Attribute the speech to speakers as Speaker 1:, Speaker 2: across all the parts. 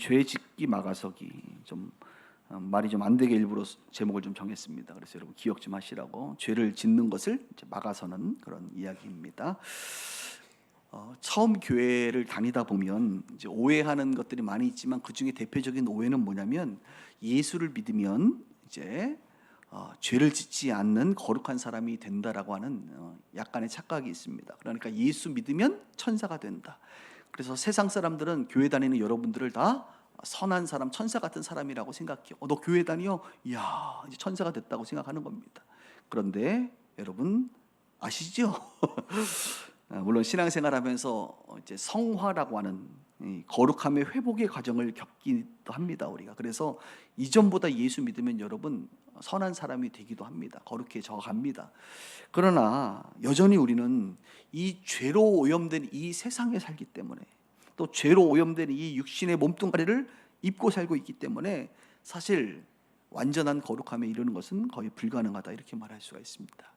Speaker 1: 죄 짓기 막아서기 좀 말이 좀 안 되게 일부러 제목을 좀 정했습니다. 그래서 여러분 기억 좀 하시라고 죄를 짓는 것을 이제 막아서는 그런 이야기입니다. 처음 교회를 다니다 보면 이제 오해하는 것들이 많이 있지만 그 중에 대표적인 오해는 뭐냐면 예수를 믿으면 이제 죄를 짓지 않는 거룩한 사람이 된다라고 하는 약간의 착각이 있습니다. 그러니까 예수 믿으면 천사가 된다. 그래서 세상 사람들은 교회 다니는 여러분들을 다 선한 사람, 천사 같은 사람이라고 생각해요. 너 교회 다녀? 이야, 이제 천사가 됐다고 생각하는 겁니다. 그런데 여러분 아시죠? 물론 신앙생활하면서 이제 성화라고 하는 이 거룩함의 회복의 과정을 겪기도 합니다. 우리가 그래서 이전보다 예수 믿으면 여러분 선한 사람이 되기도 합니다. 거룩해져 갑니다. 그러나 여전히 우리는 이 죄로 오염된 이 세상에 살기 때문에 또 죄로 오염된 이 육신의 몸뚱아리를 입고 살고 있기 때문에 사실 완전한 거룩함에 이르는 것은 거의 불가능하다 이렇게 말할 수가 있습니다.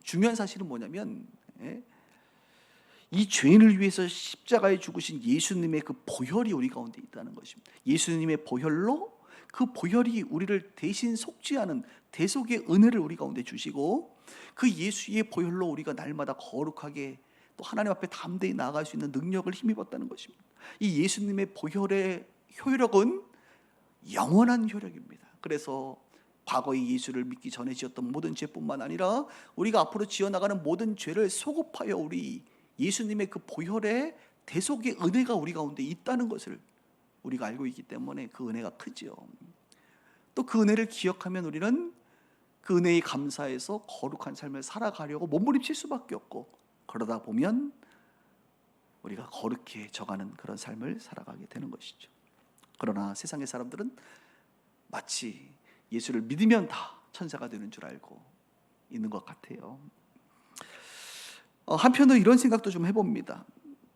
Speaker 1: 중요한 사실은 뭐냐면 이 죄인을 위해서 십자가에 죽으신 예수님의 그 보혈이 우리 가운데 있다는 것입니다. 예수님의 보혈로 그 보혈이 우리를 대신 속죄하는 대속의 은혜를 우리 가운데 주시고 그 예수의 보혈로 우리가 날마다 거룩하게 또 하나님 앞에 담대히 나아갈 수 있는 능력을 힘입었다는 것입니다. 이 예수님의 보혈의 효력은 영원한 효력입니다. 그래서 과거의 예수를 믿기 전에 지었던 모든 죄뿐만 아니라 우리가 앞으로 지어나가는 모든 죄를 소급하여 우리 예수님의 그 보혈의 대속의 은혜가 우리 가운데 있다는 것을 우리가 알고 있기 때문에 그 은혜가 크죠. 또 그 은혜를 기억하면 우리는 그 은혜에 감사해서 거룩한 삶을 살아가려고 몸부림칠 수밖에 없고 그러다 보면 우리가 거룩해져가는 그런 삶을 살아가게 되는 것이죠. 그러나 세상의 사람들은 마치 예수를 믿으면 다 천사가 되는 줄 알고 있는 것 같아요. 한편으로 이런 생각도 좀 해봅니다.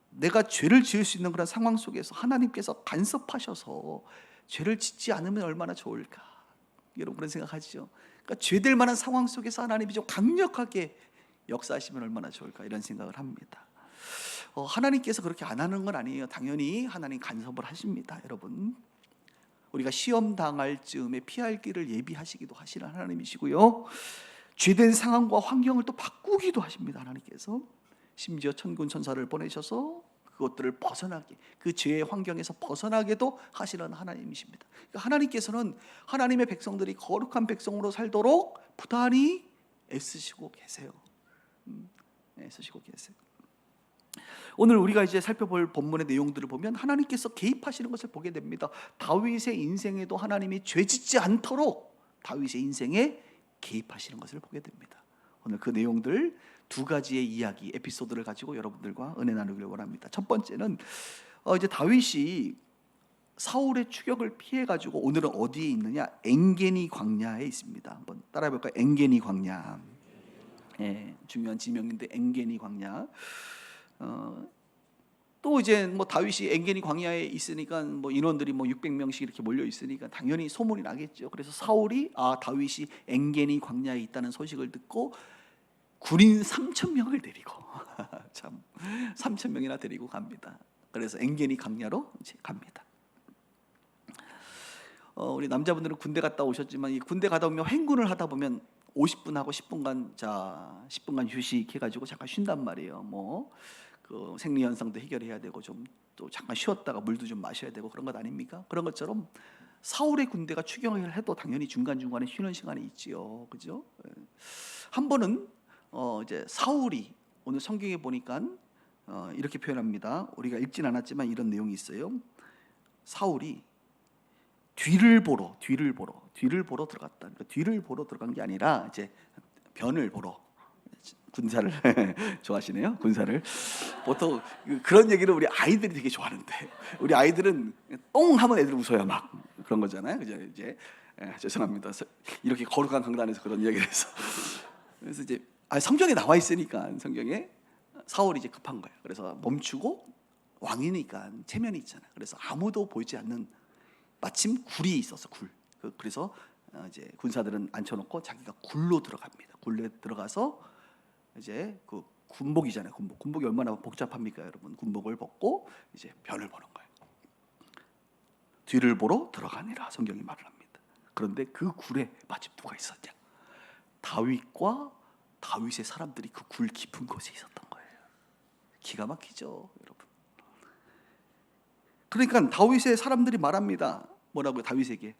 Speaker 1: 내가 죄를 지을 수 있는 그런 상황 속에서 하나님께서 간섭하셔서 죄를 짓지 않으면 얼마나 좋을까. 여러분 그런 생각하시죠? 그러니까 죄될 만한 상황 속에서 하나님이 좀 강력하게 역사하시면 얼마나 좋을까 이런 생각을 합니다. 하나님께서 그렇게 안 하는 건 아니에요. 당연히 하나님 간섭을 하십니다. 여러분 우리가 시험 당할 즈음에 피할 길을 예비하시기도 하시는 하나님이시고요. 죄된 상황과 환경을 또 바꾸기도 하십니다. 하나님께서 심지어 천군 천사를 보내셔서 그것들을 벗어나게 그 죄의 환경에서 벗어나게도 하시는 하나님이십니다. 그러니까 하나님께서는 하나님의 백성들이 거룩한 백성으로 살도록 부단히 애쓰시고 계세요. 애쓰시고 계세요. 오늘 우리가 이제 살펴볼 본문의 내용들을 보면 하나님께서 개입하시는 것을 보게 됩니다. 다윗의 인생에도 하나님이 죄짓지 않도록 다윗의 인생에 개입하시는 것을 보게 됩니다. 오늘 그 내용들 두 가지의 이야기, 에피소드를 가지고 여러분들과 은혜 나누기를 원합니다. 첫 번째는 이제 다윗이 사울의 추격을 피해 가지고 오늘은 어디에 있느냐? 엔게니 광야에 있습니다. 한번 따라해 볼까요? 엔게니 광야. 중요한 지명인데 엔게니 광야. 또 이제 뭐 다윗이 엔게니 광야에 있으니까 뭐 인원들이 뭐 600명씩 이렇게 몰려 있으니까 당연히 소문이 나겠죠. 그래서 사울이 다윗이 엔게니 광야에 있다는 소식을 듣고 군인 3,000명을 데리고 참 3,000명이나 데리고 갑니다. 그래서 엔게니 광야로 이제 갑니다. 우리 남자분들은 군대 갔다 오셨지만 이 군대 가다 보면 행군을 하다 보면 50분 하고 10분간 휴식해가지고 잠깐 쉰단 말이에요. 뭐 그 생리 현상도 해결해야 되고 좀 또 잠깐 쉬었다가 물도 좀 마셔야 되고 그런 것 아닙니까? 그런 것처럼 사울의 군대가 추경을 해도 당연히 중간 중간에 쉬는 시간이 있지요, 그죠? 한 번은 이제 사울이 오늘 성경에 보니까 이렇게 표현합니다. 우리가 읽진 않았지만 이런 내용이 있어요. 사울이 뒤를 보러 들어갔다. 그러니까 뒤를 보러 들어간 게 아니라 이제 변을 보러. 군사를 좋아하시네요. 군사를 보통 그런 얘기를 우리 아이들이 되게 좋아하는데 우리 아이들은 똥 하면 애들 웃어요. 막 그런 거잖아요. 그죠? 이제 죄송합니다. 이렇게 거룩한 강단에서 그런 얘기를 해서 그래서 이제 성경에 나와 있으니까 성경에 사울이 이제 급한 거예요. 그래서 멈추고 왕이니까 체면이 있잖아요. 그래서 아무도 보이지 않는 마침 굴이 있었어. 굴. 그래서 이제 군사들은 앉혀놓고 자기가 굴로 들어갑니다. 굴에 들어가서 이제 그 군복이잖아요. 군복이 얼마나 복잡합니까, 여러분? 군복을 벗고 이제 변을 보는 거예요. 뒤를 보러 들어가니라 성경이 말을 합니다. 그런데 그 굴에 마침 누가 있었냐? 다윗과 다윗의 사람들이 그 굴 깊은 곳에 있었던 거예요. 기가 막히죠, 여러분. 그러니까 다윗의 사람들이 말합니다. 뭐라고요? 다윗에게,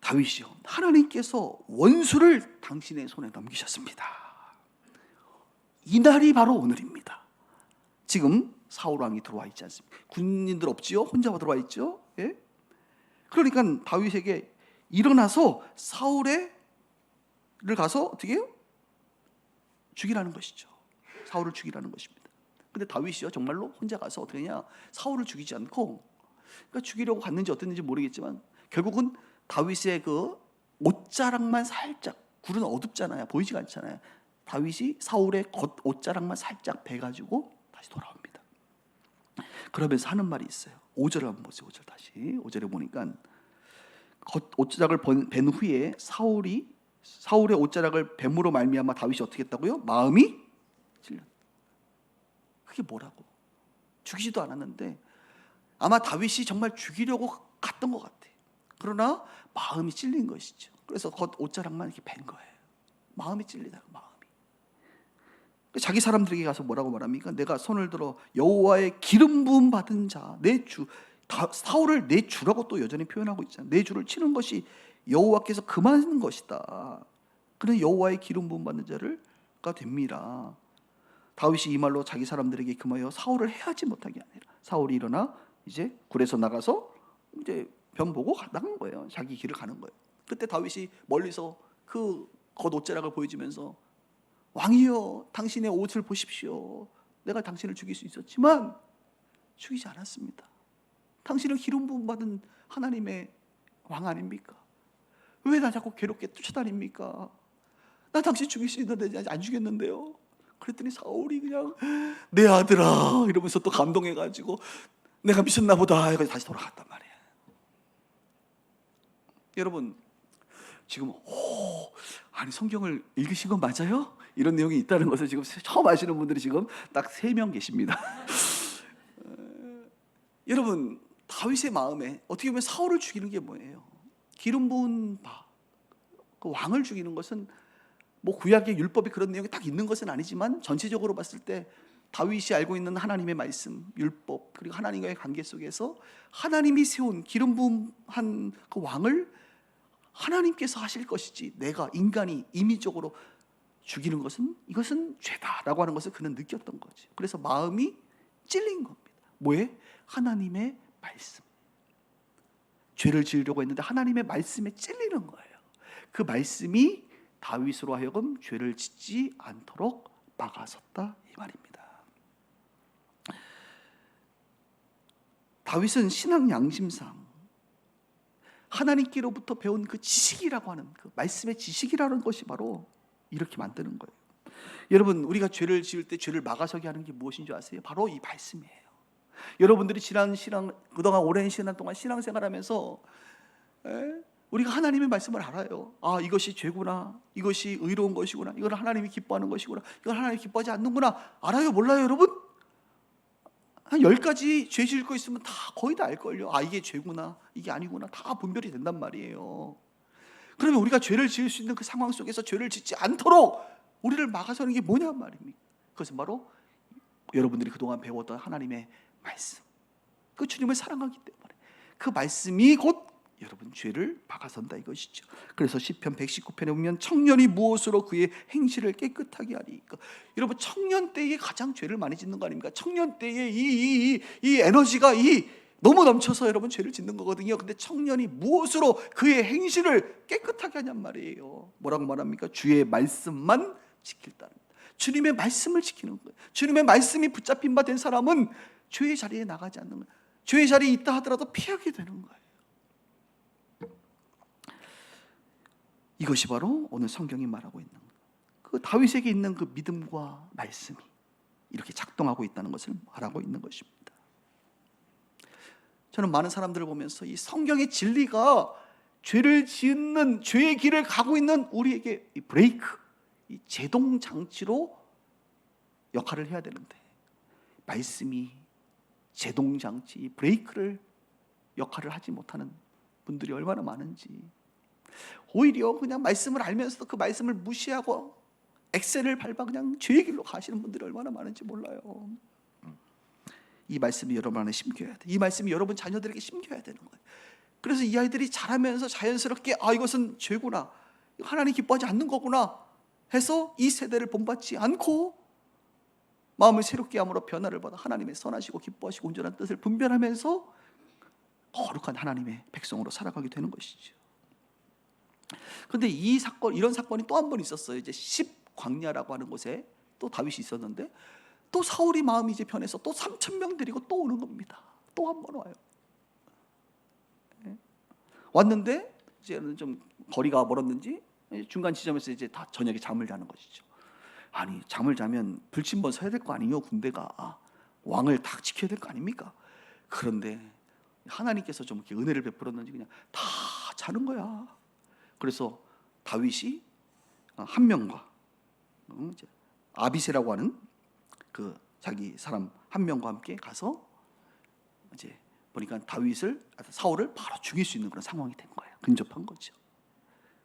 Speaker 1: 다윗이요, 하나님께서 원수를 당신의 손에 넘기셨습니다. 이날이 바로 오늘입니다. 지금 사울 왕이 들어와 있지 않습니까? 군인들 없지요? 혼자 들어와 있죠? 예? 그러니까 다윗에게 일어나서 사울을 가서 어떻게 해요? 죽이라는 것이죠. 사울을 죽이라는 것입니다. 근데 다윗이요, 정말로 혼자 가서 어떻게 하냐? 사울을 죽이지 않고, 그러니까 죽이려고 갔는지 어땠는지 모르겠지만 결국은 다윗의 그 옷자락만 살짝, 굴은 어둡잖아요, 보이지가 않잖아요. 다윗이 사울의 옷자락만 살짝 베가지고 다시 돌아옵니다. 그러면서 하는 말이 있어요. 5절을 한번 보세요. 5절 다시. 5절에 보니까 옷자락을 벤 후에 사울의 옷자락을 뱀으로 말미암아 다윗이 어떻게 했다고요? 마음이 찔렸다. 그게 뭐라고? 죽이지도 않았는데 아마 다윗이 정말 죽이려고 갔던 것 같아. 그러나 마음이 찔린 것이죠. 그래서 겉 옷자락만 이렇게 벤 거예요. 마음이 찔리다가 마음이. 자기 사람들에게 가서 뭐라고 말합니까? 내가 손을 들어 여호와의 기름 부음 받은 자, 내 주, 사울을 내 주라고 또 여전히 표현하고 있잖아요. 내 주를 치는 것이 여호와께서 금하는 것이다. 그는 여호와의 기름 부음 받는 자가 됩니다. 다윗이 이 말로 자기 사람들에게 금하여 사울을 해하지 못하게 아니라, 사울이 일어나 이제 굴에서 나가서 이제 병 보고 나간 거예요. 자기 길을 가는 거예요. 그때 다윗이 멀리서 그 겉 옷자락을 보여주면서, 왕이여, 당신의 옷을 보십시오. 내가 당신을 죽일 수 있었지만 죽이지 않았습니다. 당신은 기름 부음 받은 하나님의 왕 아닙니까? 왜 나 자꾸 괴롭게 쫓아다닙니까? 나 당신 죽일 수 있는데 안 죽였는데요. 그랬더니 사울이 그냥 내 아들아 이러면서 또 감동해가지고 내가 미쳤나 보다 해서 다시 돌아갔단 말이에요. 여러분, 지금 아니 성경을 읽으신 건 맞아요? 이런 내용이 있다는 것을 지금 처음 아시는 분들이 지금 딱 3명 계십니다. 여러분, 다윗의 마음에 어떻게 보면 사울을 죽이는 게 뭐예요? 기름 부은 그 왕을 죽이는 것은 뭐 구약의 율법이 그런 내용이 딱 있는 것은 아니지만 전체적으로 봤을 때 다윗이 알고 있는 하나님의 말씀, 율법, 그리고 하나님과의 관계 속에서 하나님이 세운 기름 부음한 그 왕을 하나님께서 하실 것이지 내가 인간이 임의적으로 죽이는 것은, 이것은 죄다라고 하는 것을 그는 느꼈던 거죠. 그래서 마음이 찔린 겁니다. 뭐에? 하나님의 말씀. 죄를 지으려고 했는데 하나님의 말씀에 찔리는 거예요. 그 말씀이 다윗으로 하여금 죄를 짓지 않도록 막아섰다 이 말입니다. 다윗은 신앙 양심상 하나님께로부터 배운 그 지식이라고 하는, 그 말씀의 지식이라는 것이 바로 이렇게 만드는 거예요. 여러분, 우리가 죄를 지을 때 죄를 막아서게 하는 게 무엇인 줄 아세요? 바로 이 말씀이에요. 여러분들이 그동안 오랜 시간 동안 신앙생활하면서 우리가 하나님의 말씀을 알아요. 아, 이것이 죄구나, 이것이 의로운 것이구나, 이건 하나님이 기뻐하는 것이구나, 이건 하나님이 기뻐하지 않는구나. 알아요? 몰라요, 여러분? 한 10가지 죄 지을 거 있으면 거의 다 알걸요. 아, 이게 죄구나, 이게 아니구나, 다 분별이 된단 말이에요. 그러면 우리가 죄를 지을 수 있는 그 상황 속에서 죄를 짓지 않도록 우리를 막아서는 게 뭐냐 말입니까? 그것은 바로 여러분들이 그동안 배웠던 하나님의 말씀, 그 주님을 사랑하기 때문에 그 말씀이 곧 여러분 죄를 막아선다 이것이죠. 그래서 시편 119편에 보면 청년이 무엇으로 그의 행실을 깨끗하게 하리까. 여러분, 청년 때에 가장 죄를 많이 짓는 거 아닙니까? 청년 때에 이 에너지가 너무 넘쳐서 여러분 죄를 짓는 거거든요. 근데 청년이 무엇으로 그의 행실을 깨끗하게 하냔 말이에요. 뭐라고 말합니까? 주의 말씀만 지킬다는, 주님의 말씀을 지키는 거예요. 주님의 말씀이 붙잡힌 바 된 사람은 죄의 자리에 나가지 않는 거예요. 죄의 자리에 있다 하더라도 피하게 되는 거예요. 이것이 바로 오늘 성경이 말하고 있는 그 다윗에게 있는 그 믿음과 말씀이 이렇게 작동하고 있다는 것을 말하고 있는 것입니다. 저는 많은 사람들을 보면서 이 성경의 진리가 죄를 짓는, 죄의 길을 가고 있는 우리에게 이 브레이크, 이 제동 장치로 역할을 해야 되는데 말씀이 제동 장치, 브레이크를 역할을 하지 못하는 분들이 얼마나 많은지, 오히려 그냥 말씀을 알면서도 그 말씀을 무시하고 엑셀을 밟아 그냥 죄의 길로 가시는 분들이 얼마나 많은지 몰라요. 이 말씀이 여러분 안에 심겨야 돼. 이 말씀이 여러분 자녀들에게 심겨야 되는 거예요. 그래서 이 아이들이 자라면서 자연스럽게 이것은 죄구나, 하나님 기뻐하지 않는 거구나 해서 이 세대를 본받지 않고 마음을 새롭게 함으로 변화를 받아 하나님의 선하시고 기뻐하시고 온전한 뜻을 분별하면서 거룩한 하나님의 백성으로 살아가게 되는 것이죠. 그런데 이런 사건이 또 한 번 있었어요. 이제 10광야라고 하는 곳에 또 다윗이 있었는데, 또 사울이 마음이 이제 변해서 또 3,000명 데리고 또 오는 겁니다. 또 한 번 와요. 왔는데 이제는 좀 거리가 멀었는지 중간 지점에서 이제 다 저녁에 잠을 자는 것이죠. 아니, 잠을 자면 불침번 서야 될 거 아니에요. 군대가 왕을 딱 지켜야 될 거 아닙니까? 그런데 하나님께서 좀 이렇게 은혜를 베풀었는지 그냥 다 자는 거야. 그래서 다윗이 한 명과 이제 아비새라고 하는 그 자기 사람 한 명과 함께 가서 이제 보니까 사울을 바로 죽일 수 있는 그런 상황이 된 거예요. 근접한 거죠.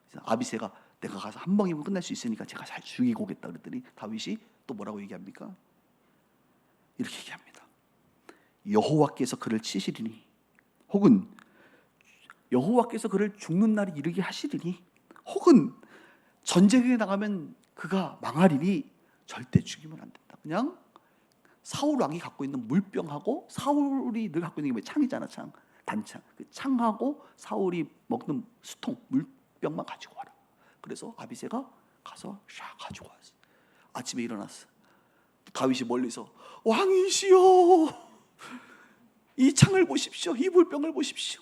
Speaker 1: 그래서 아비새가 내가 가서 한 방이면 끝날 수 있으니까 제가 잘 죽이고 오겠다 그랬더니 다윗이 또 뭐라고 얘기합니까? 이렇게 얘기합니다. 여호와께서 그를 치시리니, 혹은 여호와께서 그를 죽는 날이 이르게 하시리니, 혹은 전쟁에 나가면 그가 망하리니 절대 죽이면 안 된다. 그냥 사울 왕이 갖고 있는 물병하고, 사울이 늘 갖고 있는 게 뭐 창이잖아, 창, 단창. 그 창하고 사울이 먹는 수통 물병만 가지고 와라. 그래서 아비새가 가서 샥 가지고 왔어. 아침에 일어났어. 다윗이 멀리서 왕이시여, 이 창을 보십시오, 이 물병을 보십시오.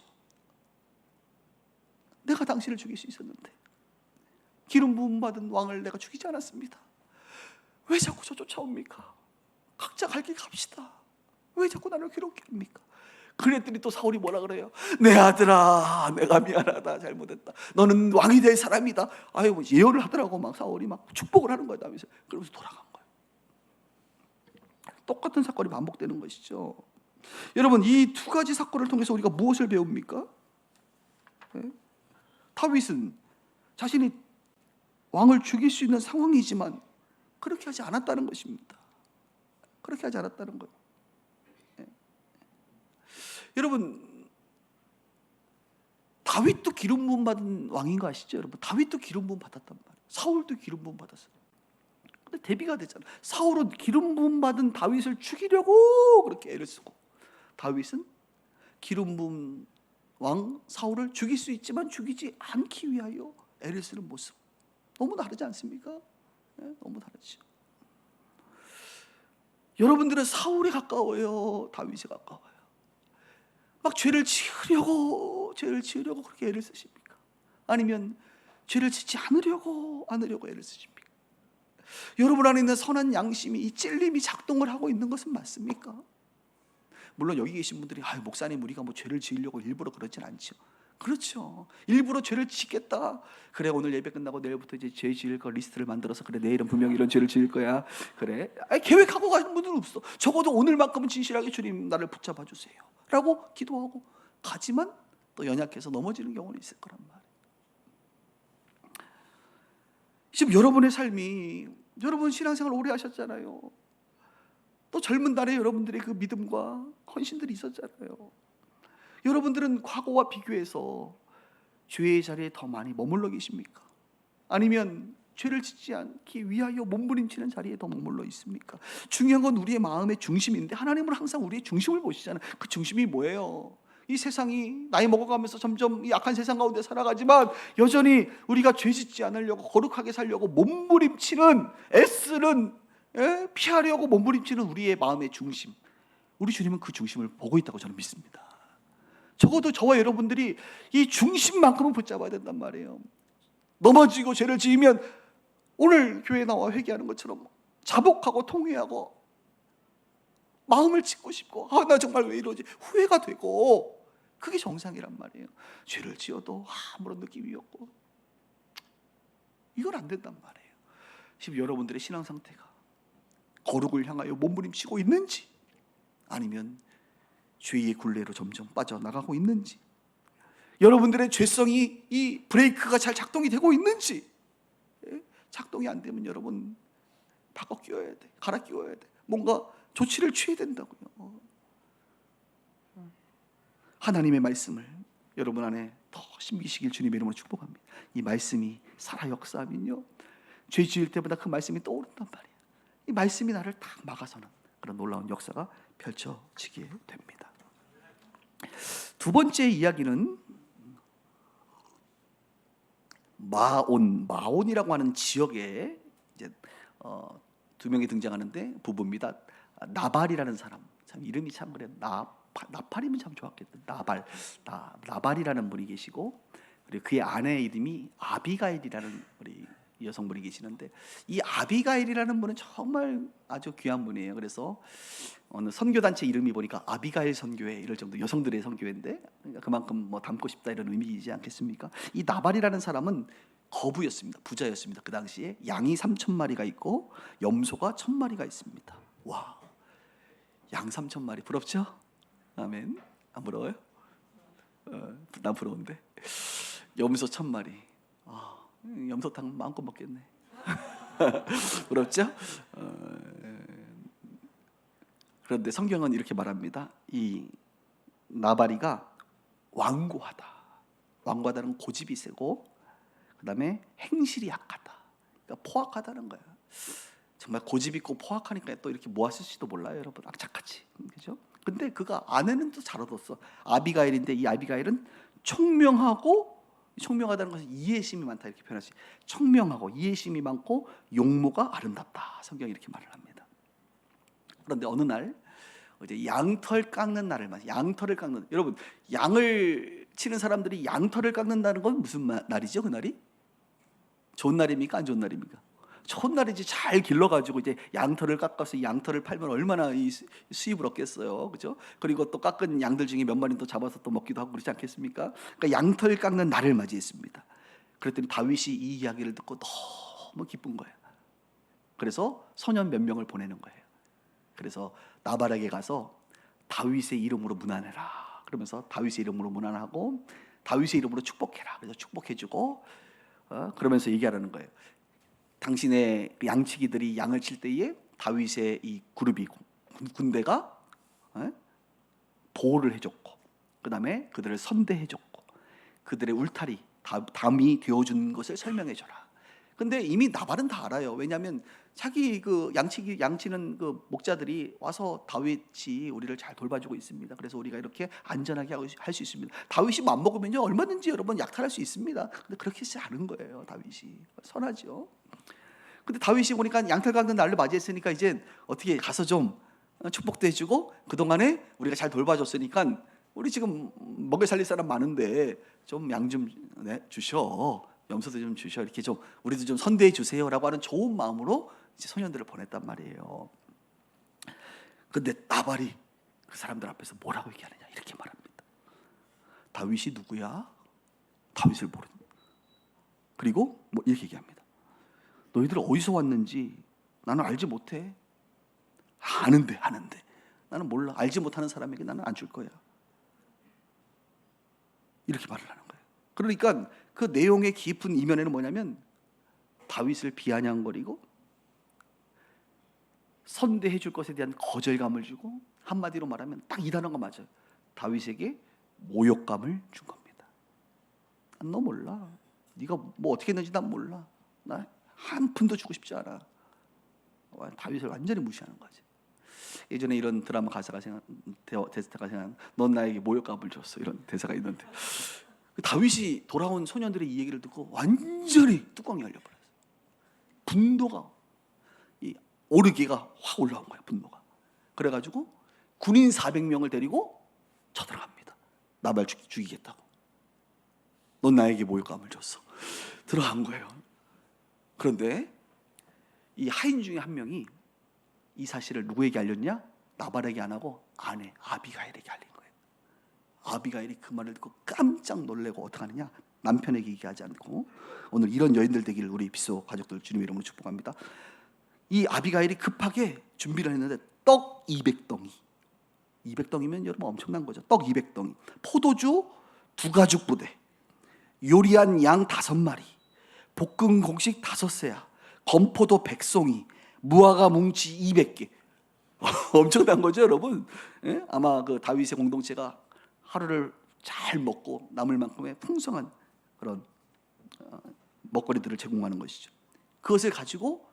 Speaker 1: 내가 당신을 죽일 수 있었는데 기름 부음 받은 왕을 내가 죽이지 않았습니다. 왜 자꾸 저 쫓아옵니까? 각자 갈 길 갑시다. 왜 자꾸 나를 괴롭게 합니까? 그랬더니 또 사울이 뭐라 그래요? 내 아들아, 내가 미안하다, 잘못했다. 너는 왕이 될 사람이다. 뭐 예언을 하더라고. 막 사울이 막 축복을 하는 거야, 다윗을. 그러면서 돌아간 거예요. 똑같은 사건이 반복되는 것이죠. 여러분, 이 두 가지 사건을 통해서 우리가 무엇을 배웁니까? 다윗은 자신이 왕을 죽일 수 있는 상황이지만 그렇게 하지 않았다는 것입니다. 그렇게 하지 않았다는 거예요. 여러분, 다윗도 기름 부음 받은 왕인 거 아시죠? 여러분, 다윗도 기름 부음 받았단 말이에요. 사울도 기름 부음 받았어요. 근데 대비가 되잖아요. 사울은 기름 부음 받은 다윗을 죽이려고 그렇게 애를 쓰고, 다윗은 기름 부음 왕 사울을 죽일 수 있지만 죽이지 않기 위하여 애를 쓰는 모습, 너무 다르지 않습니까? 너무 다르죠. 여러분들은 사울이 가까워요, 다윗이 가까워요? 막 죄를 지으려고 그렇게 애를 쓰십니까? 아니면 죄를 짓지 않으려고 애를 쓰십니까? 여러분 안에 있는 선한 양심이, 이 찔림이 작동을 하고 있는 것은 맞습니까? 물론 여기 계신 분들이 목사님, 우리가 뭐 죄를 지으려고 일부러 그러진 않죠. 그렇죠. 일부러 죄를 짓겠다. 그래, 오늘 예배 끝나고 내일부터 이제 죄 지을 거 리스트를 만들어서, 그래, 내일은 분명히 이런 죄를 지을 거야. 그래, 계획하고 가는 분들은 없어. 적어도 오늘만큼은 진실하게 주님 나를 붙잡아 주세요 라고 기도하고 가지만 또 연약해서 넘어지는 경우는 있을 거란 말이에요. 지금 여러분의 삶이, 여러분 신앙생활 오래 하셨잖아요. 또 젊은 날에 여러분들의 그 믿음과 헌신들이 있었잖아요. 여러분들은 과거와 비교해서 죄의 자리에 더 많이 머물러 계십니까? 아니면 죄를 짓지 않기 위하여 몸부림치는 자리에 더 머물러 있습니까? 중요한 건 우리의 마음의 중심인데, 하나님은 항상 우리의 중심을 보시잖아요. 그 중심이 뭐예요? 이 세상이 나이 먹어가면서 점점 이 악한 세상 가운데 살아가지만 여전히 우리가 죄 짓지 않으려고, 거룩하게 살려고 몸부림치는, 애쓰는, 피하려고 몸부림치는 우리의 마음의 중심, 우리 주님은 그 중심을 보고 있다고 저는 믿습니다. 적어도 저와 여러분들이 이 중심만큼은 붙잡아야 된단 말이에요. 넘어지고 죄를 지으면 오늘 교회에 나와 회개하는 것처럼 자복하고 통회하고 마음을 짓고 싶고, 나 정말 왜 이러지, 후회가 되고, 그게 정상이란 말이에요. 죄를 지어도 아무런 느낌이 없고, 이건 안 된단 말이에요. 지금 여러분들의 신앙 상태가 거룩을 향하여 몸부림치고 있는지, 아니면 죄의 굴레로 점점 빠져나가고 있는지, 여러분들의 죄성이 이 브레이크가 잘 작동이 되고 있는지, 작동이 안 되면 여러분 바꿔 끼워야 돼, 갈아 끼워야 돼, 뭔가 조치를 취해야 된다고요. 하나님의 말씀을 여러분 안에 더 심기시길 주님의 이름으로 축복합니다. 이 말씀이 살아 역사하면요, 죄 지을 때보다 그 말씀이 떠오른단 말이에요. 이 말씀이 나를 딱 막아서는 그런 놀라운 역사가 펼쳐지게 됩니다. 두 번째 이야기는 마온이라고 하는 지역에 이제 두 명이 등장하는데 부부입니다. 나발이라는 사람, 참 이름이 참 그래, 나팔이면 참 좋았겠다. 나발이라는 분이 계시고, 그리고 그의 아내의 이름이 아비가일이라는 우리 여성분이 계시는데, 이 아비가일이라는 분은 정말 아주 귀한 분이에요. 그래서 어느 선교단체 이름이 보니까 아비가일 선교회 이럴 정도 여성들의 선교회인데, 그러니까 그만큼 뭐 닮고 싶다 이런 의미이지 않겠습니까? 이 나발이라는 사람은 거부였습니다. 부자였습니다. 그 당시에 양이 3,000마리가 있고 염소가 1,000마리가 있습니다. 와, 양 3,000마리 부럽죠? 아멘. 안 부러워요? 난 부러운데. 염소 1,000마리. 염소탕 마음껏 먹겠네. 부럽죠? 그런데 성경은 이렇게 말합니다. 이 나발이가 완고하다는 고집이 세고, 그 다음에 행실이 약하다. 그러니까 포악하다는 거야. 정말 고집 있고 포악하니까 또 이렇게 모았을지도 몰라요, 여러분. 악착같이, 그죠? 근데 그가 아내는 또 잘 얻었어. 아비가일인데, 이 아비가일은 청명하다는 것은 이해심이 많다 이렇게 표현하시. 청명하고 이해심이 많고 용모가 아름답다. 성경이 이렇게 말을 합니다. 그런데 어느 날 이제 양털 깎는 날을 맞아. 양털을 깎는, 여러분, 양을 치는 사람들이 양털을 깎는다는 건 무슨 날이죠? 그 날이 좋은 날입니까? 안 좋은 날입니까? 좋은 날이지. 잘 길러가지고 이제 양털을 깎아서 이 양털을 팔면 얼마나 이 수입을 얻겠어요, 그죠? 그리고 또 깎은 양들 중에 몇 마리는 또 잡아서 또 먹기도 하고 그렇지 않겠습니까? 그러니까 양털 깎는 날을 맞이했습니다. 그랬더니 다윗이 이 이야기를 듣고 너무 기쁜 거예요. 그래서 소년 몇 명을 보내는 거예요. 그래서 나발에게 가서 다윗의 이름으로 문안해라. 그러면서 다윗의 이름으로 문안하고 다윗의 이름으로 축복해라. 그래서 축복해주고, 그러면서 얘기하라는 거예요. 당신의 양치기들이 양을 칠 때에 다윗의 이 그룹이, 군대가 보호를 해줬고, 그 다음에 그들을 선대해줬고, 그들의 울타리, 담이 되어준 것을 설명해줘라. 근데 이미 나발은 다 알아요. 왜냐하면 자기 그 양치는 그 목자들이 와서 다윗이 우리를 잘 돌봐주고 있습니다. 그래서 우리가 이렇게 안전하게 할 수 있습니다. 다윗이 맘 먹으면요 얼마든지 여러분 약탈할 수 있습니다. 근데 그렇게 하지 않은 거예요. 다윗이 선하죠. 근데 다윗이 보니까 양털 깎는 날을 맞이했으니까 이제 어떻게 가서 좀 축복도 해주고, 그동안에 우리가 잘 돌봐줬으니까 우리 지금 먹여 살릴 사람 많은데 좀 양 좀 주셔, 염소도 좀 주셔, 이렇게 좀 우리도 좀 선대해 주세요라고 하는 좋은 마음으로 이제 소년들을 보냈단 말이에요. 근데 나발이 그 사람들 앞에서 뭐라고 얘기하느냐, 이렇게 말합니다. 다윗이 누구야? 다윗을 모르는. 그리고 뭐 이렇게 얘기합니다. 너희들 어디서 왔는지 나는 알지 못해. 아는데 나는 몰라. 알지 못하는 사람에게 나는 안 줄 거야. 이렇게 말을 하는 거예요. 그러니까 그 내용의 깊은 이면에는 뭐냐면 다윗을 비아냥거리고 선대해 줄 것에 대한 거절감을 주고, 한마디로 말하면 딱 이 단어가 맞아요. 다윗에게 모욕감을 준 겁니다. 너 몰라. 네가 뭐 어떻게 했는지 난 몰라. 나 한 푼도 주고 싶지 않아. 다윗을 완전히 무시하는 거지. 예전에 이런 드라마 가사가 대사가 생각. 넌 나에게 모욕감을 줬어. 이런 대사가 있는데, 다윗이 돌아온 소년들의 이 얘기를 듣고 완전히 뚜껑이 열려버렸어요. 분노가, 이 오르기가 확 올라온 거예요. 분노가. 그래가지고 군인 400명을 데리고 쳐들어갑니다. 나발 죽이겠다고. 넌 나에게 모욕감을 줬어. 들어간 거예요. 그런데 이 하인 중에 한 명이 이 사실을 누구에게 알렸냐? 나발에게 안 하고 아내 아비가일에게 알린 거예요. 아비가일이 그 말을 듣고 깜짝 놀래고 어떡하느냐? 남편에게 얘기하지 않고, 오늘 이런 여인들 되기를 우리 빗소 가족들 주님의 이름으로 축복합니다. 이 아비가일이 급하게 준비를 했는데 떡 200덩이, 200덩이면 여러분 엄청난 거죠. 떡 200덩이, 포도주 2가죽 부대, 요리한 양 5마리, 볶은 곡식 5세야, 건포도 100송이, 무화과 뭉치 200개. 엄청난 거죠, 여러분. 예? 아마 그 다윗의 공동체가 하루를 잘 먹고 남을 만큼의 풍성한 그런 먹거리들을 제공하는 것이죠. 그것을 가지고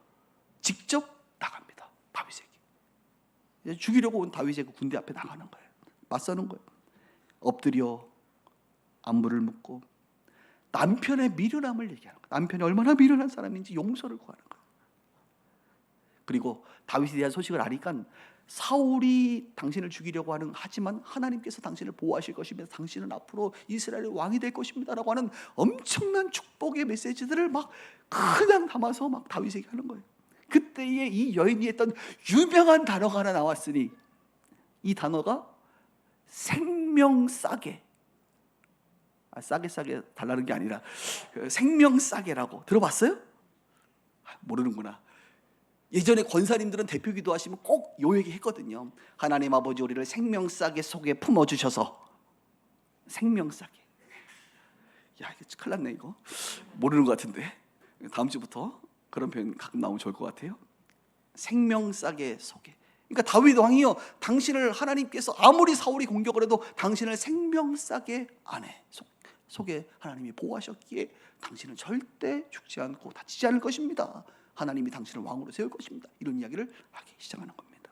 Speaker 1: 직접 나갑니다, 다윗에게. 죽이려고 온 다윗의 그 군대 앞에 나가는 거예요. 맞서는 거예요. 엎드려 안부를 묻고 남편의 미련함을 얘기하는 거예요. 남편이 얼마나 미련한 사람인지 용서를 구하는 거예요. 그리고 다윗에 대한 소식을 아니까 사울이 당신을 죽이려고 하지만 하나님께서 당신을 보호하실 것이며 당신은 앞으로 이스라엘의 왕이 될 것입니다라고 하는 엄청난 축복의 메시지들을 막 그냥 담아서 막 다윗에게 하는 거예요. 그때에 이 여인이 했던 유명한 단어가 하나 나왔으니, 이 단어가 생명싸게, 싸게 달라는 게 아니라 생명싸게라고 들어봤어요? 모르는구나. 예전에 권사님들은 대표 기도하시면 꼭 요 얘기 했거든요. 하나님 아버지, 우리를 생명싸게 속에 품어주셔서. 생명싸게. 야, 이거 큰일 났네. 이거 모르는 것 같은데 다음 주부터 그런 표현 가끔 나오면 좋을 것 같아요. 생명싸게 속에. 그러니까 다윗 왕이요, 당신을 하나님께서 아무리 사울이 공격을 해도 당신을 생명싸게 안에 속에 하나님이 보호하셨기에 당신은 절대 죽지 않고 다치지 않을 것입니다. 하나님이 당신을 왕으로 세울 것입니다. 이런 이야기를 하기 시작하는 겁니다.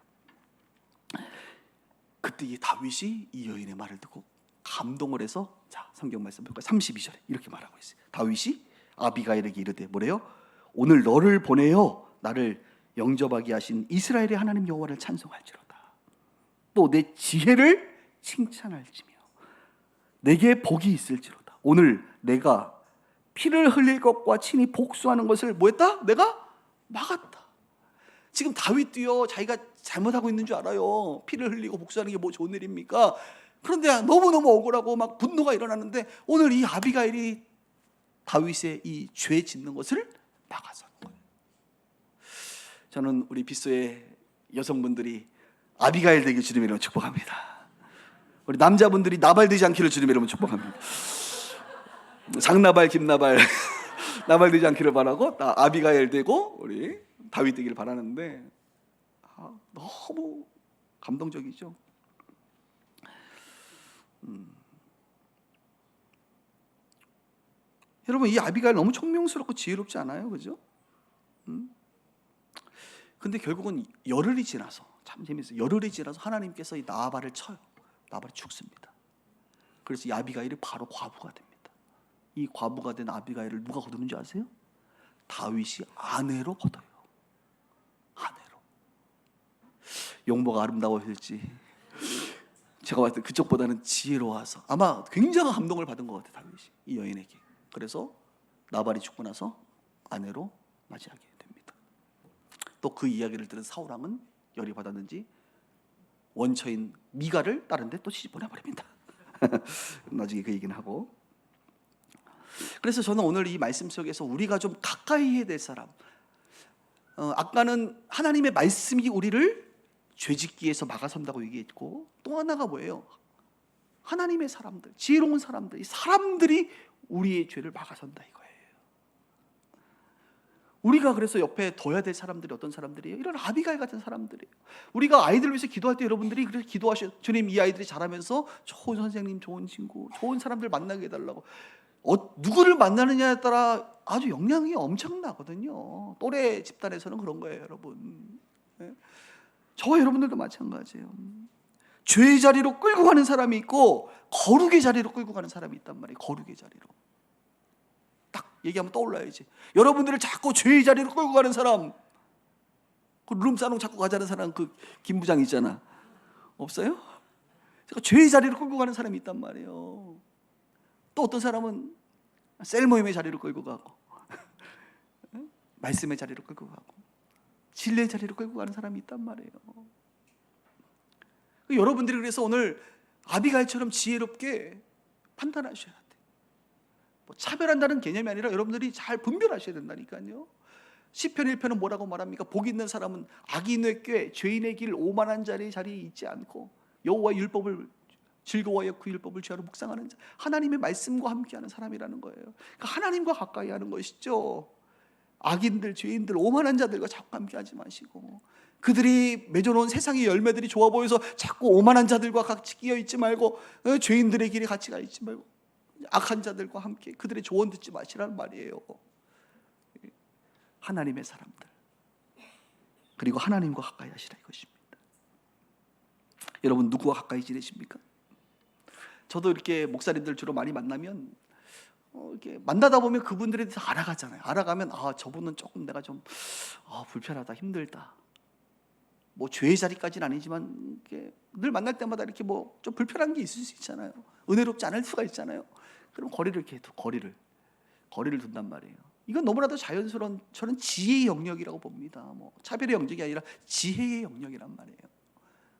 Speaker 1: 그때 이 다윗이 이 여인의 말을 듣고 감동을 해서, 자, 성경 말씀 볼까요? 32절에 이렇게 말하고 있어요. 다윗이 아비가일에게 이르되 뭐래요? 오늘 너를 보내어 나를 영접하게 하신 이스라엘의 하나님 여호와를 찬송할지로다. 또 내 지혜를 칭찬할지며 내게 복이 있을지로다. 오늘 내가 피를 흘릴 것과 친히 복수하는 것을 뭐했다? 내가 막았다. 지금 다윗도요, 자기가 잘못하고 있는 줄 알아요. 피를 흘리고 복수하는 게 뭐 좋은 일입니까? 그런데 너무너무 억울하고 막 분노가 일어나는데 오늘 이 아비가일이 다윗의 이 죄 짓는 것을 막아서는 거예요. 저는 우리 빗소의 여성분들이 아비가일 되길 주님의 이름으로 축복합니다. 우리 남자분들이 나발 되지 않기를 주님의 이름으로 축복합니다. 장나발, 김나발 나발 되지 않기를 바라고 아비가일 되고 우리 다윗 되기를 바라는데, 너무 감동적이죠. 여러분, 이 아비가일 너무 총명스럽고 지혜롭지 않아요? 그죠? 근데 결국은 열흘이 지나서, 참 재밌어요. 열흘이 지나서 하나님께서 이 나발을 쳐요. 나발이 죽습니다. 그래서 이 아비가일이 바로 과부가 됩니다. 이 과부가 된 아비가일을 누가 거두는지 아세요? 다윗이 아내로 거둬요. 아내로. 용모가 아름다워질지 제가 봤을 때 그쪽보다는 지혜로워서 아마 굉장한 감동을 받은 것 같아요, 다윗이 이 여인에게. 그래서 나발이 죽고 나서 아내로 맞이하게 됩니다. 또 그 이야기를 들은 사울 왕은 열이 받았는지 원처인 미갈을 다른 데 또 시집 보내버립니다. 나중에 그 얘기는 하고. 그래서 저는 오늘 이 말씀 속에서 우리가 좀 가까이 해야 될 사람, 아까는 하나님의 말씀이 우리를 죄짓기에서 막아선다고 얘기했고, 또 하나가 뭐예요? 하나님의 사람들, 지혜로운 사람들, 이 사람들이 우리의 죄를 막아선다 이거예요. 우리가 그래서 옆에 둬야 될 사람들이 어떤 사람들이에요? 이런 아비가일 같은 사람들이에요. 우리가 아이들 위해서 기도할 때 여러분들이 그래서 기도하셔. 주님, 이 아이들이 자라면서 좋은 선생님, 좋은 친구, 좋은 사람들 만나게 해달라고. 누구를 만나느냐에 따라 아주 영향이 엄청나거든요. 또래 집단에서는 그런 거예요, 여러분. 저와 여러분들도 마찬가지예요. 죄의 자리로 끌고 가는 사람이 있고 거룩의 자리로 끌고 가는 사람이 있단 말이에요. 거룩의 자리로. 딱 얘기하면 떠올라야지. 여러분들을 자꾸 죄의 자리로 끌고 가는 사람, 그 룸사롱 자꾸 가자는 사람, 그 김 부장 있잖아. 없어요? 제가 죄의 자리로 끌고 가는 사람이 있단 말이에요. 또 어떤 사람은 셀 모임의 자리로 끌고 가고 말씀의 자리로 끌고 가고 진리의 자리로 끌고 가는 사람이 있단 말이에요. 여러분들이 그래서 오늘 아비가일처럼 지혜롭게 판단하셔야 돼요. 뭐 차별한다는 개념이 아니라 여러분들이 잘 분별하셔야 된다니까요. 시편 1편은 뭐라고 말합니까? 복 있는 사람은 악인의 꾀, 죄인의 길, 오만한 자리에 있지 않고 여호와의 율법을 즐거워하여 그 율법을 죄하러 묵상하는 자, 하나님의 말씀과 함께하는 사람이라는 거예요. 그러니까 하나님과 가까이 하는 것이죠. 악인들, 죄인들, 오만한 자들과 자꾸 함께하지 마시고, 그들이 맺어놓은 세상의 열매들이 좋아 보여서 자꾸 오만한 자들과 같이 끼어 있지 말고, 죄인들의 길에 같이 가 있지 말고 악한 자들과 함께 그들의 조언 듣지 마시라는 말이에요. 하나님의 사람들, 그리고 하나님과 가까이 하시라 이것입니다. 여러분 누구와 가까이 지내십니까? 저도 이렇게 목사님들 주로 많이 만나면 이렇게 만나다 보면 그분들에 대해서 알아가잖아요. 알아가면 저분은 조금 내가 좀 불편하다, 힘들다. 뭐 죄의 자리까지는 아니지만 이렇게 늘 만날 때마다 이렇게 뭐 좀 불편한 게 있을 수 있잖아요. 은혜롭지 않을 수가 있잖아요. 그럼 거리를 이렇게 거리를 둔단 말이에요. 이건 너무나도 자연스러운, 저는 지혜의 영역이라고 봅니다. 뭐 차별의 영역이 아니라 지혜의 영역이란 말이에요.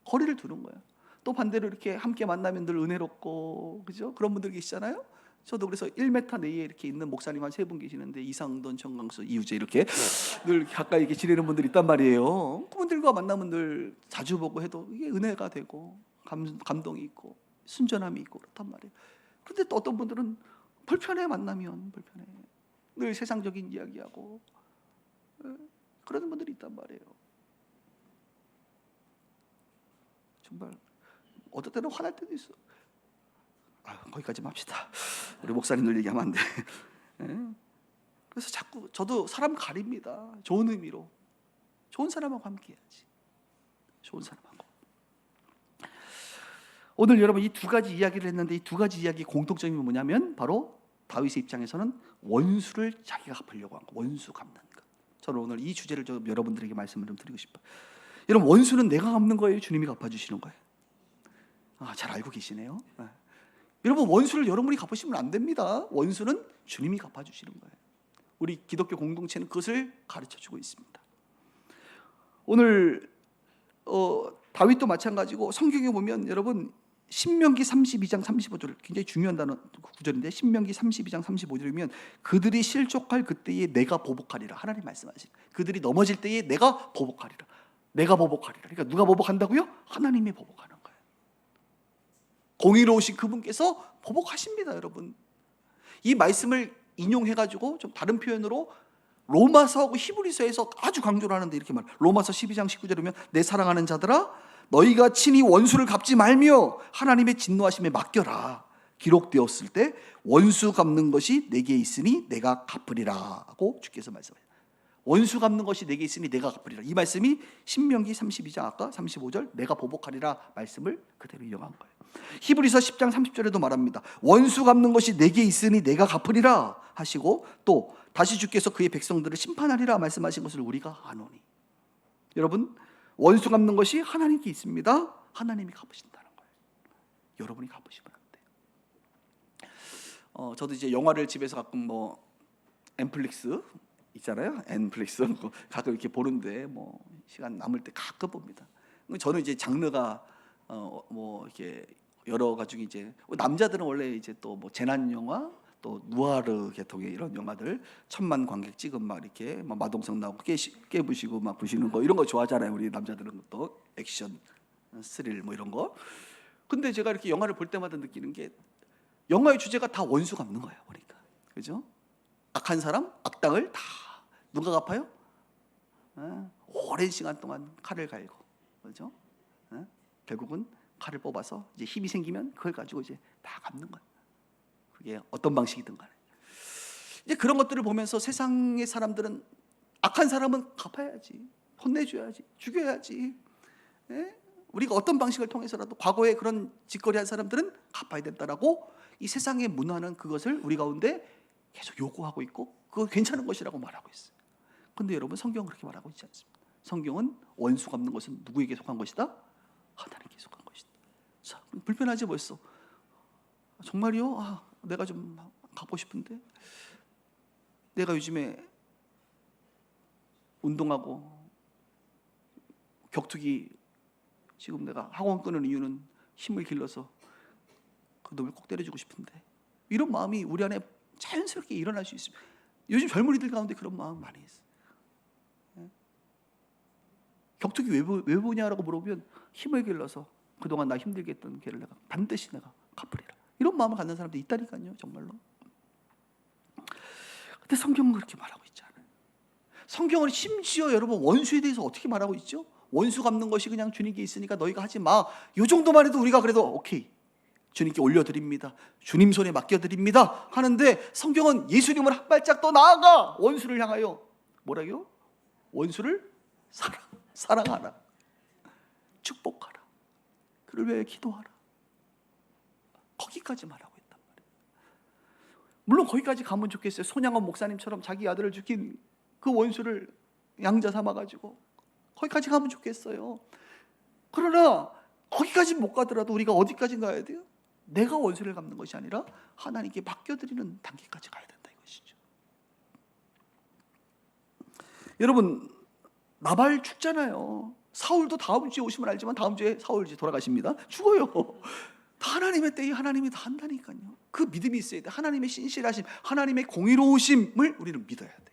Speaker 1: 거리를 두는 거예요. 또 반대로 이렇게 함께 만나면 늘 은혜롭고, 그죠? 그런 분들 계시잖아요. 저도 그래서 1m 내에 이렇게 있는 목사님 한 3분 계시는데, 이상돈, 정강수, 이우재 이렇게 늘 가까이 이렇게 지내는 분들이 있단 말이에요. 그분들과 만나면 늘 자주 보고 해도 이게 은혜가 되고 감동이 있고 순전함이 있고 그렇단 말이에요. 그런데 또 어떤 분들은 불편해, 만나면 불편해. 늘 세상적인 이야기하고 그러는 분들이 있단 말이에요. 정말 어떨 때는 화날 때도 있어. 거기까지만 합시다. 우리 목사님들 얘기하면 안 돼. 그래서 자꾸 저도 사람 가립니다. 좋은 의미로. 좋은 사람하고 함께 해야지. 좋은 사람하고. 오늘 여러분 이 두 가지 이야기를 했는데, 이 두 가지 이야기의 공통점이 뭐냐면 바로 다윗의 입장에서는 원수를 자기가 갚으려고 한 거, 원수 갚는 것. 저는 오늘 이 주제를 좀 여러분들에게 말씀을 좀 드리고 싶어요. 여러분, 원수는 내가 갚는 거예요, 주님이 갚아주시는 거예요? 잘 알고 계시네요. 여러분, 원수를 여러분이 갚으시면 안 됩니다. 원수는 주님이 갚아주시는 거예요. 우리 기독교 공동체는 그것을 가르쳐주고 있습니다. 오늘 다윗도 마찬가지고, 성경에 보면 여러분 신명기 32장 35절, 굉장히 중요한 단어 구절인데, 신명기 32장 35절이면 그들이 실족할 그때에 내가 보복하리라. 하나님 말씀하시는, 그들이 넘어질 때에 내가 보복하리라. 내가 보복하리라. 그러니까 누가 보복한다고요? 하나님이 보복하는 거예요. 공의로우신 그분께서 보복하십니다. 여러분, 이 말씀을 인용해가지고 좀 다른 표현으로 로마서하고 히브리서에서 아주 강조를 하는데 이렇게 말해요. 로마서 12장 19절에 보면 내 사랑하는 자들아, 너희가 친히 원수를 갚지 말며 하나님의 진노하심에 맡겨라. 기록되었을 때 원수 갚는 것이 내게 있으니 내가 갚으리라 하고 주께서 말씀하세요. 원수 갚는 것이 내게 있으니 내가 갚으리라. 이 말씀이 신명기 32장 아까 35절 내가 보복하리라 말씀을 그대로 이용한 거예요. 히브리서 10장 30절에도 말합니다. 원수 갚는 것이 내게 있으니 내가 갚으리라 하시고, 또 다시 주께서 그의 백성들을 심판하리라 말씀하신 것을 우리가 아노니. 여러분, 원수 갚는 것이 하나님께 있습니다. 하나님이 갚으신다는 거예요. 여러분이 갚으시면 안 돼요. 저도 이제 영화를 집에서 가끔 뭐 넷플릭스 있잖아요. 넷플릭스 가끔 이렇게 보는데 뭐 시간 남을 때 가끔 봅니다. 저는 이제 장르가 뭐 이렇게 여러 가지, 이제 남자들은 원래 이제 또 뭐 재난 영화, 또 누아르 계통의 이런 영화들, 천만 관객 찍은 막 이렇게 막 마동석 나오고 깨부시고 막 부시는 거, 이런 거 좋아하잖아요. 우리 남자들은 또 액션, 스릴 뭐 이런 거. 근데 제가 이렇게 영화를 볼 때마다 느끼는 게, 영화의 주제가 다 원수 갚는 거예요. 보니까, 그죠? 악한 사람, 악당을 다 누가 갚아요? 오랜 시간 동안 칼을 갈고, 그죠? 결국은 칼을 뽑아서 이제 힘이 생기면 그걸 가지고 이제 다 갚는 거예요. 그게 어떤 방식이든 간에. 이제 그런 것들을 보면서 세상의 사람들은 악한 사람은 갚아야지, 혼내줘야지, 죽여야지. 우리가 어떤 방식을 통해서라도 과거에 그런 짓거리한 사람들은 갚아야 된다라고 이 세상의 문화는 그것을 우리 가운데 계속 요구하고 있고, 그거 괜찮은 것이라고 말하고 있어요. 그런데 여러분, 성경은 그렇게 말하고 있지 않습니다. 성경은 원수 갚는 것은 누구에게 속한 것이다? 하나님께 속한 것이다. 자, 불편하지 벌써? 정말이요? 내가 좀 갚고 싶은데, 내가 요즘에 운동하고 격투기 지금 내가 학원 끊은 이유는 힘을 길러서 그 놈을 꼭 때려주고 싶은데, 이런 마음이 우리 안에 자연스럽게 일어날 수 있습니다. 요즘 젊은이들 가운데 그런 마음 많이 있어요. 격투기 왜 보냐라고 물어보면 힘을 길러서 그동안 나 힘들게 했던 걔를 내가 반드시 내가 갚으리라. 이런 마음을 갖는 사람들이 있다니까요, 정말로. 근데 성경은 그렇게 말하고 있지 않아요. 성경은 심지어 여러분 원수에 대해서 어떻게 말하고 있죠? 원수 갚는 것이 그냥 주님께 있으니까 너희가 하지 마. 이 정도만 해도 우리가 그래도 오케이, 주님께 올려드립니다, 주님 손에 맡겨드립니다 하는데, 성경은 예수님을 한 발짝 더 나아가 원수를 향하여 뭐라고요? 원수를 사랑하라, 축복하라, 그를 위해 기도하라, 거기까지 말하고 있단 말이에요. 물론 거기까지 가면 좋겠어요. 손양원 목사님처럼 자기 아들을 죽인 그 원수를 양자 삼아가지고 거기까지 가면 좋겠어요. 그러나 거기까지 못 가더라도 우리가 어디까지 가야 돼요? 내가 원수를 갚는 것이 아니라 하나님께 맡겨드리는 단계까지 가야 된다 이것이죠. 여러분, 나발 죽잖아요. 사울도 다음 주에 오시면 알지만 다음 주에 사울 이제 돌아가십니다. 죽어요. 다 하나님의 때에 하나님이 다 한다니까요. 그 믿음이 있어야 돼. 하나님의 신실하심, 하나님의 공의로우심을 우리는 믿어야 돼.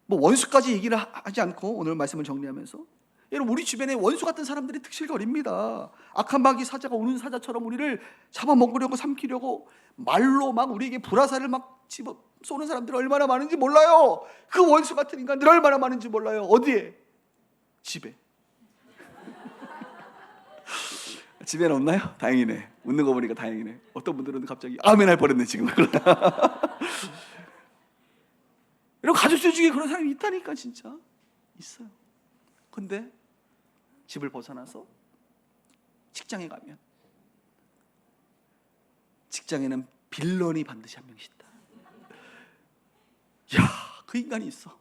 Speaker 1: 뭐 원수까지 얘기를 하지 않고 오늘 말씀을 정리하면서, 여러분 우리 주변에 원수 같은 사람들이 특실거립니다. 악한 마귀 사자가 우는 사자처럼 우리를 잡아먹으려고 삼키려고 말로 막 우리에게 불화살을 막 집어 쏘는 사람들이 얼마나 많은지 몰라요. 그 원수 같은 인간들이 얼마나 많은지 몰라요. 어디에? 집에. 집에는 없나요? 다행이네. 웃는 거 보니까 다행이네. 어떤 분들은 갑자기 아멘 할 뻔했네 지금. 이런 가족들 중에 그런 사람이 있다니까, 진짜 있어요. 근데 집을 벗어나서 직장에 가면 직장에는 빌런이 반드시 한 명씩 있다. 야, 그 인간이 있어.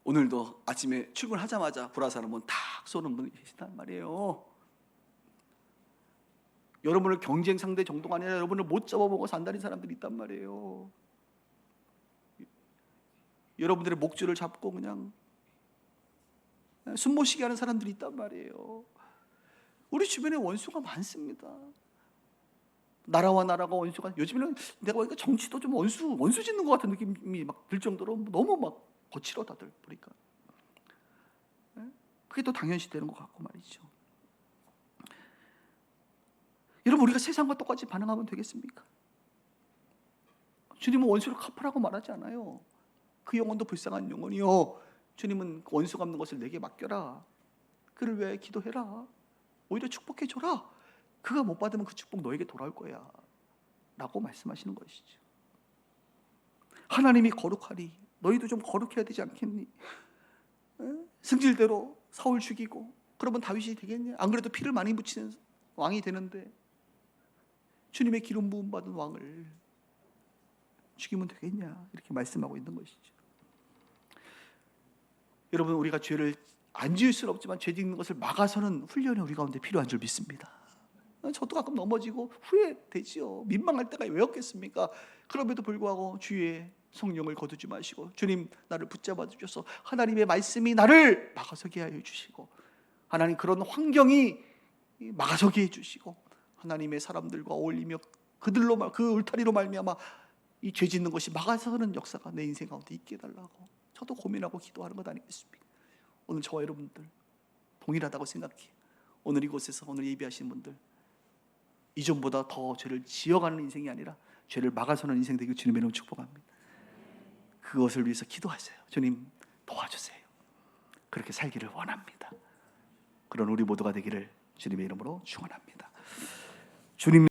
Speaker 1: 오늘도 아침에 출근하자마자 불화살을 한번 탁 쏘는 분이 계시단 말이에요. 여러분을 경쟁 상대 정도가 아니라 여러분을 못 잡아보고 산다는 사람들이 있단 말이에요. 여러분들의 목줄을 잡고 그냥 숨 못 쉬게 하는 사람들이 있단 말이에요. 우리 주변에 원수가 많습니다. 나라와 나라가 원수가, 요즘에는 내가 보니까 정치도 좀 원수 짓는 것 같은 느낌이 막 들 정도로 너무 막 거칠어 다들 보니까. 그게 또 당연시 되는 것 같고 말이죠. 여러분, 우리가 세상과 똑같이 반응하면 되겠습니까? 주님은 원수를 갚으라고 말하지 않아요. 그 영혼도 불쌍한 영혼이요, 주님은 원수 갚는 것을 내게 맡겨라, 그를 위해 기도해라, 오히려 축복해줘라, 그가 못 받으면 그 축복 너에게 돌아올 거야 라고 말씀하시는 것이죠. 하나님이 거룩하리, 너희도 좀 거룩해야 되지 않겠니? 승질대로 사울 죽이고 그러면 다윗이 되겠냐? 안 그래도 피를 많이 묻히는 왕이 되는데 주님의 기름 부음 받은 왕을 죽이면 되겠냐? 이렇게 말씀하고 있는 것이죠. 여러분, 우리가 죄를 안 지을 수는 없지만 죄 짓는 것을 막아서는 훈련이 우리 가운데 필요한 줄 믿습니다. 저도 가끔 넘어지고 후회되지요. 민망할 때가 왜 없겠습니까? 그럼에도 불구하고 주의 성령을 거두지 마시고 주님 나를 붙잡아 주셔서 하나님의 말씀이 나를 막아서게 하여 주시고, 하나님 그런 환경이 막아서게 해주시고, 하나님의 사람들과 어울리며 그들로 그 울타리로 말미암아 이 죄 짓는 것이 막아서는 역사가 내 인생 가운데 있게 해달라고 저도 고민하고 기도하는 것 아니겠습니까? 오늘 저와 여러분들 동일하다고 생각해요. 오늘 이곳에서 오늘 예배하시는 분들, 이전보다 더 죄를 지어가는 인생이 아니라 죄를 막아서는 인생 되길 주님의 이름으로 축복합니다. 그것을 위해서 기도하세요. 주님 도와주세요. 그렇게 살기를 원합니다. 그런 우리 모두가 되기를 주님의 이름으로 축원합니다. 주님